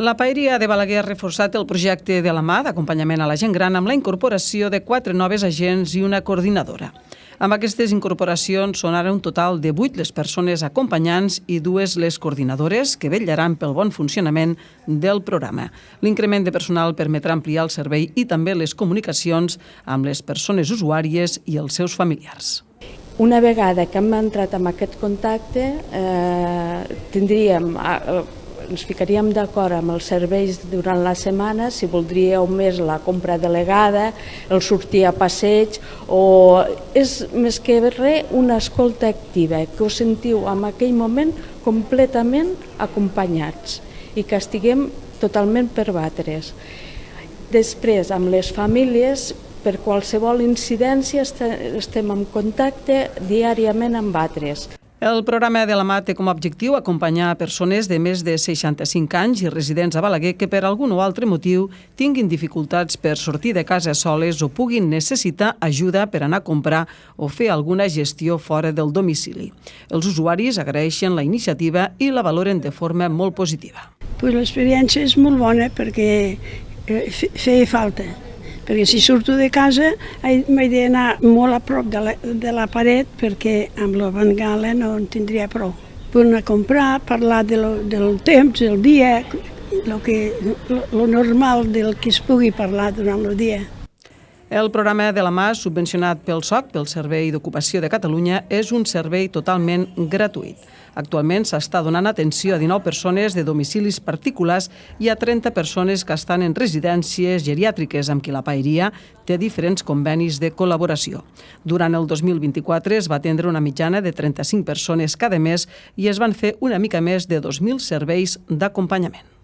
La Paeria de Balaguer ha reforçat el projecte de la mà d'acompanyament a la gent gran amb la incorporació de 4 noves agents i una coordinadora. Amb aquestes incorporacions són ara un total de 8 les persones acompanyants i 2 les coordinadores que vetllaran pel bon funcionament del programa. L'increment de personal permetrà ampliar el servei i també les comunicacions amb les persones usuàries i els seus familiars. Una vegada que hem entrat en aquest contacte, ens ficaríem d'acord amb els serveis durant la setmana, si voldríeu més la compra delegada, el sortir a passeig, o és més que res una escolta activa, que us sentiu en aquell moment completament acompanyats i que estiguem totalment per batre's. Després, amb les famílies, per qualsevol incidència estem en contacte diàriament amb altres. El programa de la mà té com a objectiu acompanyar persones de més de 65 anys i residents a Balaguer que per algun o altre motiu tinguin dificultats per sortir de casa soles o puguin necessitar ajuda per anar a comprar o fer alguna gestió fora del domicili. Els usuaris agraeixen la iniciativa i la valoren de forma molt positiva. L'experiència és molt bona perquè feia falta. Perquè si surto de casa m'he d'anar molt a prop de la paret perquè amb la bengala no en tindria prou. Per anar a comprar, parlar del temps, del dia, lo normal del que es pugui parlar durant el dia. El programa de la mà, subvencionat pel SOC, pel Servei d'Ocupació de Catalunya, és un servei totalment gratuït. Actualment s'està donant atenció a 19 persones de domicilis particulars i a 30 persones que estan en residències geriàtriques amb qui la Paeria té diferents convenis de col·laboració. Durant el 2024 es va atendre una mitjana de 35 persones cada mes i es van fer una mica més de 2.000 serveis d'acompanyament.